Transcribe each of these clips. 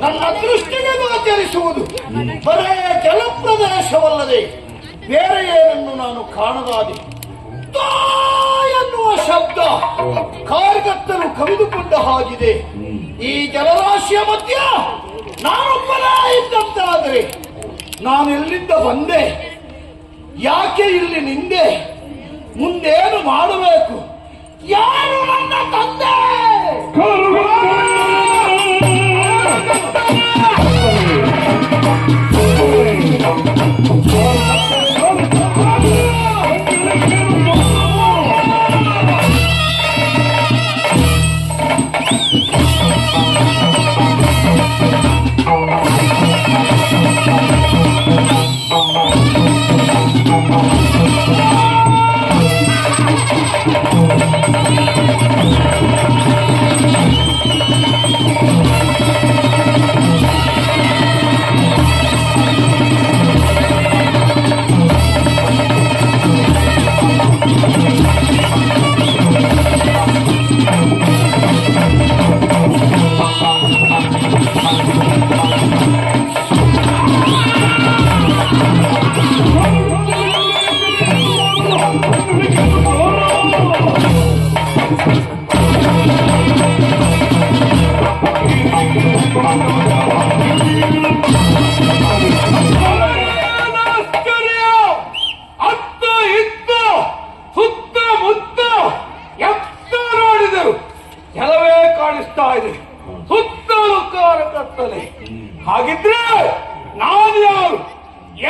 ನನ್ನ ದೃಷ್ಟಿಗೆ ಗೋಚರಿಸುವುದು ಬರೇ ಜಲಪ್ರದೇಶವಲ್ಲದೆ ಬೇರೆ ಏನನ್ನು ನಾನು ಕಾಣದಾದೆ. ಎನ್ನುವ ಶಬ್ದ ಕಾರ್ಗತ್ತಲು ಕವಿದುಕೊಂಡ ಹಾಗಿದೆ. ಈ ಜಲರಾಶಿಯ ಮಧ್ಯ ನಾನೊಬ್ಬನೇ ಇದ್ದಂತಾದರೆ ನಾನು ಎಲ್ಲಿಂದ ಬಂದೆ, ಯಾಕೆ ಇಲ್ಲಿ ನಿಂದೆ, ಮುಂದೇನು ಮಾಡಬೇಕು, ಯಾರು ನನ್ನ ತಂದೆ? ಹಾಗಿದ್ರೆ ನಾನು ಯಾರು,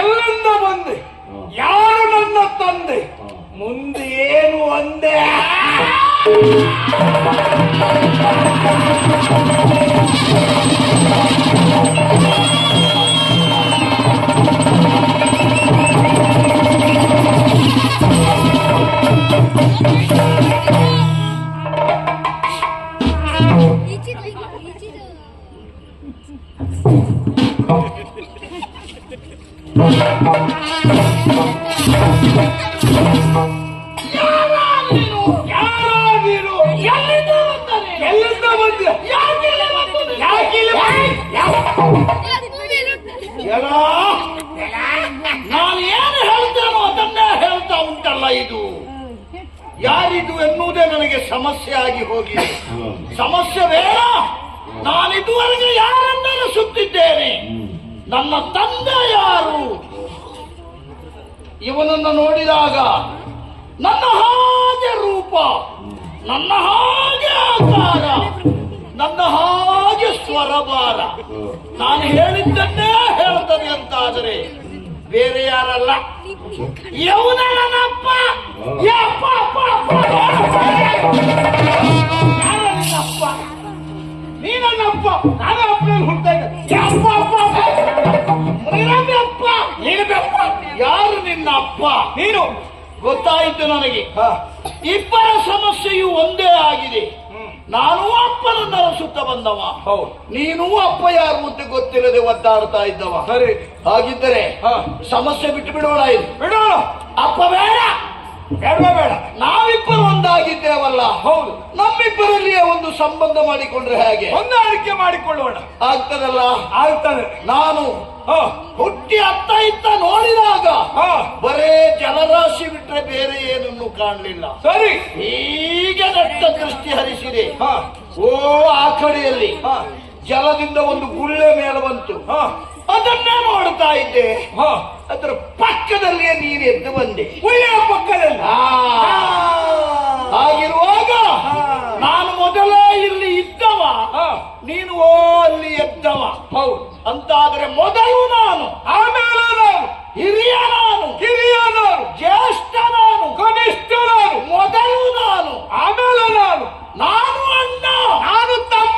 ಎಲ್ಲಿಂದ ಬಂದೆ, ಯಾರು ನನ್ನ ತಂದೆ, ಮುಂದೆ ಏನು ಅಂದೆ? ನಾನು ಏನು ಹೇಳ್ತೇನೋ ಅದನ್ನೇ ಹೇಳ್ತಾ ಉಂಟಲ್ಲ. ಇದು ಯಾರಿದು ಎನ್ನುವುದೇ ನನಗೆ ಸಮಸ್ಯೆ ಆಗಿ ಹೋಗಿದೆ. ಸಮಸ್ಯೆ ಬೇಡ, ನಾನಿದುವರೆಗೆ ಯಾರನ್ನೆಲ್ಲ ಸುತ್ತಿದ್ದೇನೆ, ನನ್ನ ತಂದೆ ಯಾರು? ಇವನನ್ನು ನೋಡಿದಾಗ ನನ್ನ ಹಾಗೆ ರೂಪ, ನನ್ನ ಹಾಗೆ ಆಕಾರ, ನನ್ನ ಹಾಗೆ ಸ್ವರಭಾರ, ನಾನು ಹೇಳಿದ್ದನ್ನೇ ಹೇಳ್ತದೆ ಅಂತಾದರೆ ಬೇರೆ ಯಾರಲ್ಲ, ಇವನ ನನ್ನಪ್ಪ. ನೀನನ್ನಪ್ಪ, ನಾನು ಅಪ್ಪನಲ್ಲಿ ಹುಡ್ತಾ ಇದ್ದೆ. ಯಾರು ನಿನ್ನ ಅಪ್ಪ? ನೀನು. ಗೊತ್ತಾಯಿತು ನನಗೆ. ಇಬ್ಬರ ಸಮಸ್ಯೆಯು ಒಂದೇ ಆಗಿದೆ. ನಾನು ಅಪ್ಪನನ್ನ ಸುತ್ತ ಬಂದವ, ನೀನು ಅಪ್ಪ ಯಾರು ಅಂತ ಗೊತ್ತಿಲ್ಲದೆ ಒದ್ದಾಡ್ತಾ ಇದ್ದವ. ಸರಿ, ಹಾಗಿದ್ದರೆ ಸಮಸ್ಯೆ ಬಿಟ್ಟು ಬಿಡೋಣ. ಇದು ಬಿಡೋಣ. ಅಪ್ಪ ಬೇಡ, ಬೇಡ, ನಾವಿಬ್ಬರು ಒಂದಾಗಿದ್ದೇವಲ್ಲ. ಹೌದು, ನಮ್ಮಿಬ್ಬರಲ್ಲಿಯೇ ಒಂದು ಸಂಬಂಧ ಮಾಡಿಕೊಂಡ್ರೆ ಹೇಗೆ? ಹೊಂದಾಣಿಕೆ ಮಾಡಿಕೊಳ್ಳೋಣ. ಆಗ್ತದಲ್ಲ? ಆಗ್ತದೆ. ನಾನು ಹುಟ್ಟಿ ಅತ್ತ ಇತ್ತ ನೋಡಿದಾಗ ಬರೇ ಜಲರಾಶಿ ಬಿಟ್ರೆ ಬೇರೆ ಏನನ್ನು ಕಾಣಲಿಲ್ಲ. ಸರಿ, ಈಗ ದಟ್ಟ ದೃಷ್ಟಿ ಹರಿಸಿದೆ. ಓ, ಆ ಕಡೆಯಲ್ಲಿ ಜಲದಿಂದ ಒಂದು ಗುಳ್ಳೆ ಮೇಲೆ ಬಂತು, ಅದನ್ನೇ ನೋಡ್ತಾ ಇದ್ದೆ. ಅದರ ಪಕ್ಕದಲ್ಲಿಯೇ ನೀರು ಎದ್ದು ಬಂದೆ. ಗುಳ್ಳೆಯ ಪಕ್ಕದಲ್ಲಿ. ಹಾಗಿರುವಾಗ ನಾನು ಮೊದಲೇ ಇಲ್ಲಿ ಇದ್ದವ, ನೀನು ಅಲ್ಲಿ ಎದ್ದವ. ಹೌದು ಅಂತಾದ್ರೆ ಮೊದಲು ನಾನು, ಆಮೇಲೆ ನಾನು, ಹಿರಿಯ ನಾನು, ಜ್ಯೇಷ್ಠ ನಾನು, ಕನಿಷ್ಠ ನಾನು, ಮೊದಲು ನಾನು, ಆಮೇಲೆ ನಾನು, ನಾನು ಅಣ್ಣ, ನಾನು ತಮ್ಮ.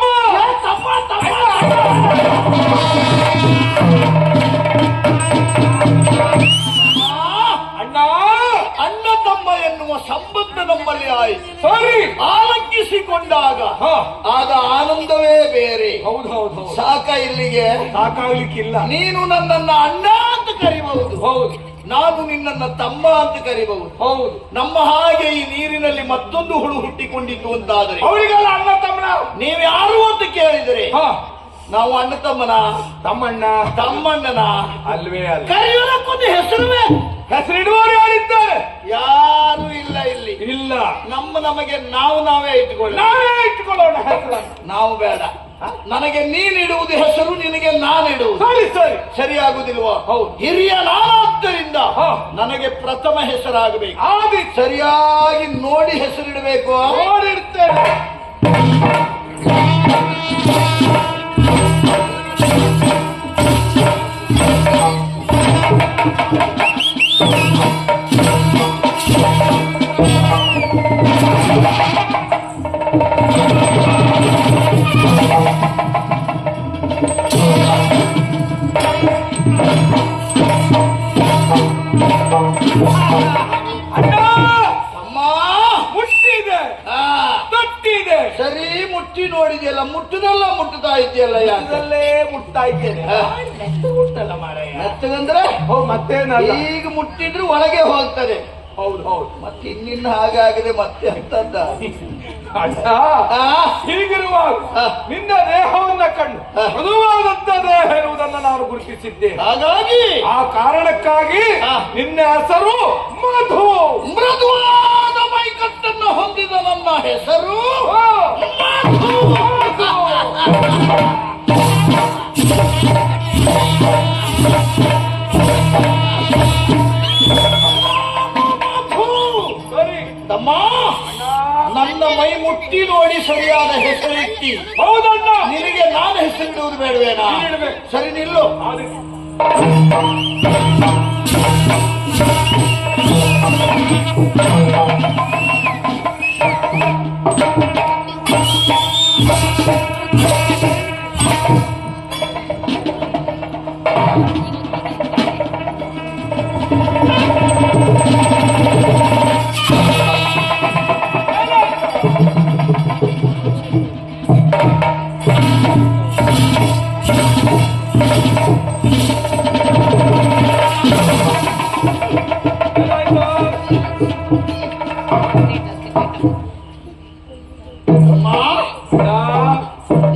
ಅಣ್ಣ ತಮ್ಮ ಎನ್ನುವ ಸಂಬಂಧ ನಮ್ಮಲ್ಲಿ ಆಯಿತು. ಸರಿ, ಆಲಕ್ಕಿ ಎನಿಸಿಕೊಂಡಾಗ ಆಗ ಆನಂದವೇ ಬೇರೆ. ಹೌದು ಸಾಕ ಇಲ್ಲಿಗೆ? ಸಾಕಾಗ್ಲಿಕ್ಕಿಲ್ಲ. ನೀನು ನನ್ನನ್ನ ಅಣ್ಣ ಅಂತ ಕರಿಬಹುದು, ಹೌದು. ನಾನು ನಿನ್ನನ್ನ ತಮ್ಮ ಅಂತ ಕರಿಬಹುದು. ಹೌದು. ನಮ್ಮ ಹಾಗೆ ಈ ನೀರಿನಲ್ಲಿ ಮತ್ತೊಂದು ಹುಳು ಹುಟ್ಟಿಕೊಂಡಿತ್ತು ಅಂತಾದ್ರೆ ಅವರಿಗೆಲ್ಲ ಅಣ್ಣ ತಮ್ಮನ ನೀವು ಯಾರು ಅಂತ ಕೇಳಿದರೆ ನಾವು ಅಣ್ಣ ತಮ್ಮನ ತಮ್ಮಣ್ಣ ತಮ್ಮಣ್ಣನ ಅಲ್ವೇ ಅಲ್ಲ. ಕರೆಯೋದಕ್ಕೊಂದು ಹೆಸರುವೇ, ಹೆಸರಿಡುವವರು ಯಾರಿದ್ದಾರೆ? ಯಾರು ಇಲ್ಲ ಇಲ್ಲಿ. ಇಲ್ಲ. ನಮಗೆ ನಾವೇ ಇಟ್ಕೊಳ್ಳೋಣ ಹೆಸರು. ನಾವು ಬೇಡ. ನನಗೆ ನೀನಿಡುವುದು ಹೆಸರು, ನಿನಗೆ ನಾನಿಡುವುದು. ಸರಿ ಸರಿಯಾಗುದಿಲ್ವಾ? ಹೌದು. ಹಿರಿಯ ನಾನಾದ್ದರಿಂದ ನನಗೆ ಪ್ರಥಮ ಹೆಸರಾಗಬೇಕು. ಸರಿಯಾಗಿ ನೋಡಿ ಹೆಸರಿಡಬೇಕು. ನೋಡಿಡ್ತೇನೆ. ಸರಿ, ಮುಟ್ಟಿ ನೋಡಿದೆಯಲ್ಲ, ಮುಟ್ಟದಲ್ಲ ಮುಟ್ಟುತ್ತಾ ಇದೆಯಲ್ಲ? ಯಾಕಲ್ಲೇ ಮುಟ್ತಾ ಇದ್ದೇನೆ. ಮುಟ್ಟಲ್ಲ ಮಾರಾಯ. ಮೆತ್ತಗಂದ್ರೆ ಮತ್ತೇನಲ್ಲ, ಈಗ ಮುಟ್ಟಿದ್ರು ಒಳಗೆ ಹೋಗ್ತದೆ. ಹೌದು. ಮತ್ತೆ ಇನ್ನಿನ್ನ ಹಾಗಾಗದೆ ಮತ್ತೆ ಅಂತದ್ದ. ಹೀಗಿರುವಾಗ ನಿನ್ನ ದೇಹವನ್ನ ಕಂಡು ಮೃದುವಾದಂತ ದೇಹ ಎನ್ನುವುದನ್ನು ನಾನು ಗುರುತಿಸಿದ್ದೆ. ಹಾಗಾಗಿ ಆ ಕಾರಣಕ್ಕಾಗಿ ನಿನ್ನ ಹೆಸರು ಮಧು. ಮೃದುವಾದ ಮೈಕಟ್ಟನ್ನು ಹೊಂದಿದ ನನ್ನ ಹೆಸರು ಮಧು. ತಮ್ಮ, ನನ್ನ ಮೈ ಮುಟ್ಟಿ ನೋಡಿ ಸರಿಯಾದ ಹೆಸರಿಟ್ಟಿ. ಹೌದಣ್ಣ. ನಿನಗೆ ನಾನು ಹೆಸರಿಡುವುದು ಬೇಡವೇನಾ? ಸರಿ, ನಿಲ್ಲು.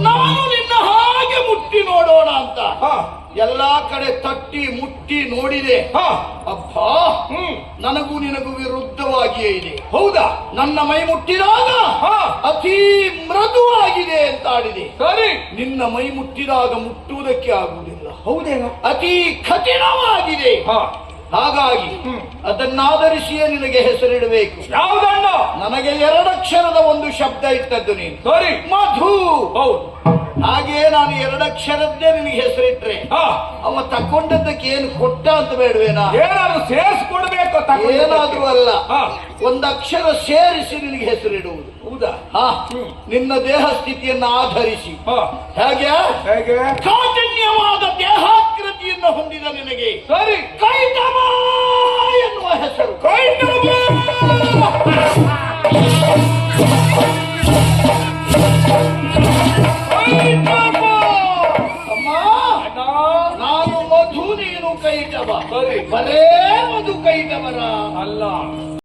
ನಾನು ನಿನ್ನ ಹಾಗೆ ಮುಟ್ಟಿ ನೋಡೋಣ ಅಂತ ಎಲ್ಲಾ ಕಡೆ ತಟ್ಟಿ ಮುಟ್ಟಿ ನೋಡಿದೆ. ಅಬ್ಬಾ, ನನಗೂ ನಿನಗೂ ವಿರುದ್ಧವಾಗಿಯೇ ಇದೆ. ಹೌದಾ? ನನ್ನ ಮೈ ಮುಟ್ಟಿದಾಗ ಅತಿ ಮೃದುವಾಗಿದೆ ಅಂತ ಆಡಿದೆ. ಸರಿ. ನಿನ್ನ ಮೈ ಮುಟ್ಟಿದಾಗ ಮುಟ್ಟುವುದಕ್ಕೆ ಆಗುವುದಿಲ್ಲ. ಹೌದೇನೋ? ಅತಿ ಕಠಿಣವಾಗಿದೆ. ಹಾಗಾಗಿ ಅದನ್ನಾಧರಿಸಿಯೇ ನಿನಗೆ ಹೆಸರಿಡಬೇಕು. ಯಾವುದಣ್ಣ? ನನಗೆ 2 ಅಕ್ಷರದ ಒಂದು ಶಬ್ದ ಇಟ್ಟದ್ದು ನೀನು. ಸರಿ. ಮಧು. ಹೌದು. ಹಾಗೆಯೇ ನಾನು 2 ಅಕ್ಷರದ್ದೇ ನಿನಗೆ ಹೆಸರಿಟ್ರೆ ಅವ ತಕೊಂಡದ್ದಕ್ಕೆ ಏನು ಕೊಟ್ಟ ಅಂತ ಬೇಡವೇನಾ? ಏನಾದ್ರು ಸೇರಿಸ್ಕೊಡ್ಬೇಕು. ಏನಾದ್ರೂ ಅಲ್ಲ, 1 ಅಕ್ಷರ ಸೇರಿಸಿ ನಿನಗೆ ಹೆಸರಿಡುವುದು. ಹೌದಾ? ನಿನ್ನ ದೇಹ ಸ್ಥಿತಿಯನ್ನು ಆಧರಿಸಿ. ಹೇಗೆ? ಹೇಗೆ? ಕಾಠಿಣ್ಯವಾದ ದೇಹಾಕೃತಿಯನ್ನು ಹೊಂದಿದ ನಿನಗೆ ಸರಿ ಕೈಟಮ ಎನ್ನುವ ಹೆಸರು. ಕೈಟಮ. ಅಮ್ಮ, ನಾನು ಮಧು, ನೀನು ಕೈಟವ. ಬರೇ ಮಧು ಕೈಟವರ ಅಲ್ಲ.